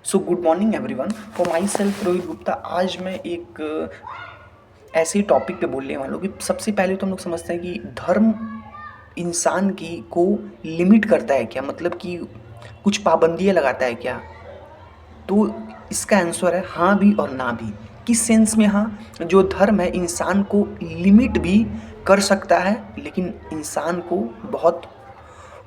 So good morning everyone. For my self Rohit Gupta. आज मैं एक ऐसे टॉपिक पे बोलने वाला हूँ कि सबसे पहले तो हम लोग समझते हैं कि धर्म इंसान की को लिमिट करता है क्या, मतलब कि कुछ पाबंदियाँ लगाता है क्या। तो इसका आंसर है हाँ भी और ना भी। किस सेंस में हाँ? जो धर्म है इंसान को लिमिट भी कर सकता है, लेकिन इंसान को बहुत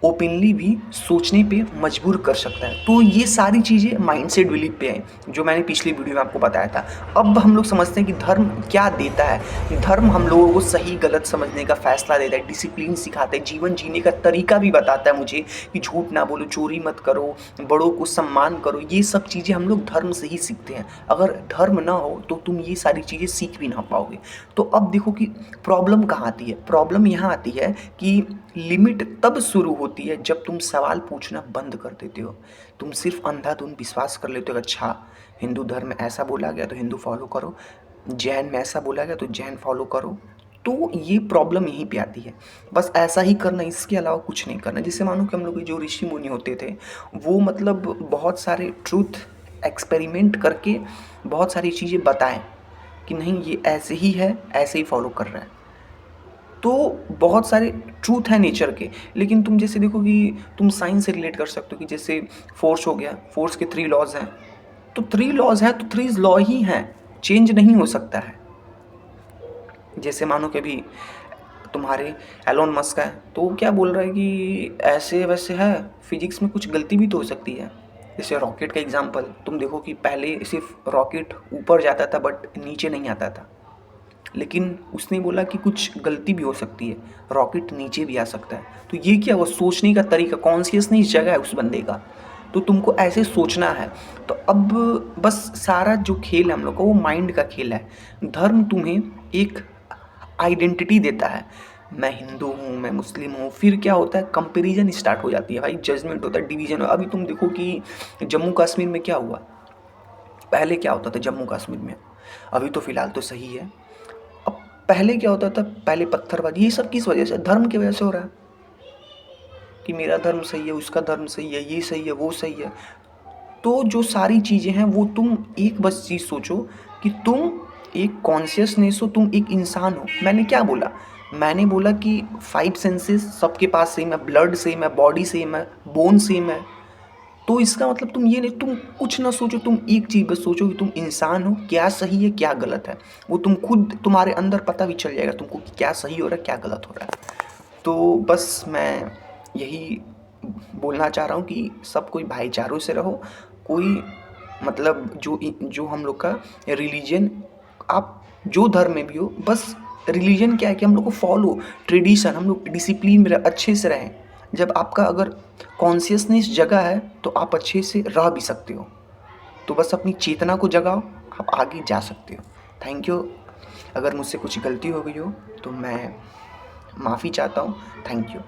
ओपनली भी सोचने पे मजबूर कर सकता है। तो ये सारी चीज़ें माइंडसेट बिलीफ पे हैं, जो मैंने पिछली वीडियो में आपको बताया था। अब हम लोग समझते हैं कि धर्म क्या देता है। धर्म हम लोगों को सही गलत समझने का फैसला देता है, डिसिप्लिन सिखाता है, जीवन जीने का तरीका भी बताता है मुझे कि झूठ ना बोलो, चोरी मत करो, बड़ों को सम्मान करो। ये सब चीज़ें हम लोग धर्म से ही सीखते हैं। अगर धर्म ना हो तो तुम ये सारी चीज़ें सीख भी ना पाओगे। तो अब देखो कि प्रॉब्लम कहाँ आती है। प्रॉब्लम यहाँ आती है कि लिमिट तब शुरू होती है जब तुम सवाल पूछना बंद कर देते हो। तुम सिर्फ अंधाधुंध विश्वास कर लेते हो, अच्छा हिंदू धर्म में ऐसा बोला गया तो हिंदू फॉलो करो, जैन में ऐसा बोला गया तो जैन फॉलो करो। तो ये प्रॉब्लम यहीं पे आती है। बस ऐसा ही करना, इसके अलावा कुछ नहीं करना। जैसे मानो कि हम लोग के जो ऋषि मुनि होते थे, वो मतलब बहुत सारे ट्रूथ एक्सपेरिमेंट करके बहुत सारी चीज़ें बताएं कि नहीं ये ऐसे ही है, ऐसे ही फॉलो कर रहा है। तो बहुत सारे ट्रूथ हैं नेचर के, लेकिन तुम जैसे देखो कि तुम साइंस से रिलेट कर सकते हो कि जैसे फोर्स हो गया, फोर्स के 3 लॉज हैं। तो 3 लॉज हैं तो 3 लॉ ही हैं, चेंज नहीं हो सकता है। जैसे मानो कि अभी तुम्हारे एलोन मस्क है, तो वो क्या बोल रहा है कि ऐसे वैसे है, फिजिक्स में कुछ गलती भी तो हो सकती है। जैसे रॉकेट का एग्जांपल तुम देखो कि पहले सिर्फ रॉकेट ऊपर जाता था बट नीचे नहीं आता था, लेकिन उसने बोला कि कुछ गलती भी हो सकती है, रॉकेट नीचे भी आ सकता है। तो ये क्या हुआ, सोचने का तरीका, कॉन्शियसनेस जगह है उस बंदे का। तो तुमको ऐसे सोचना है। तो अब बस सारा जो खेल है हम लोग का वो माइंड का खेल है। धर्म तुम्हें एक आइडेंटिटी देता है, मैं हिंदू हूँ, मैं मुस्लिम हूँ। फिर क्या होता है, कंपैरिजन स्टार्ट हो जाती है भाई, जजमेंट होता है, डिवीजन। अभी तुम देखो कि जम्मू कश्मीर में क्या हुआ, पहले क्या होता था जम्मू कश्मीर में, अभी तो फिलहाल तो सही है। अब पहले क्या होता था, पहले पत्थरबाजी, ये सब किस वजह से, धर्म की वजह से हो रहा है कि मेरा धर्म सही है, उसका धर्म सही है, ये सही है, वो सही है। तो जो सारी चीज़ें हैं वो तुम एक बस चीज़ सोचो कि तुम एक कॉन्शियसनेस हो, तुम एक इंसान हो। मैंने क्या बोला, मैंने बोला कि 5 सेंसेस सबके पास सेम है, ब्लड सेम है, बॉडी सेम है, बोन सेम है। तो इसका मतलब तुम ये नहीं, तुम कुछ ना सोचो, तुम एक चीज़ बस सोचो कि तुम इंसान हो, क्या सही है क्या गलत है वो तुम खुद, तुम्हारे अंदर पता भी चल जाएगा तुमको कि क्या सही हो रहा है क्या गलत हो रहा है। तो बस मैं यही बोलना चाह रहा हूँ कि सब कोई भाईचारों से रहो। कोई मतलब जो हम लोग का रिलीजन, आप जो धर्म में भी हो, बस रिलीजन क्या है कि हम लोग को फॉलो ट्रेडिशन, हम लोग डिसिप्लिन में अच्छे से रहें। जब आपका अगर कॉन्शियसनेस जगह है तो आप अच्छे से रह भी सकते हो। तो बस अपनी चेतना को जगाओ, आप आगे जा सकते हो। Thank you. अगर मुझसे कुछ गलती हो गई हो तो मैं माफ़ी चाहता हूँ। Thank you.